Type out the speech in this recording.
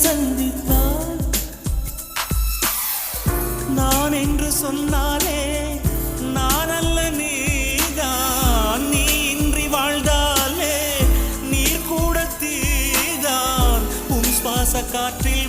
சந்தித்தால் நான் என்று சொன்னாலே நான் அல்ல நீதான். நீ இன்றி வாழ்ந்தாலே நீர் கூட தீதான். உன் சுவாச காற்றில்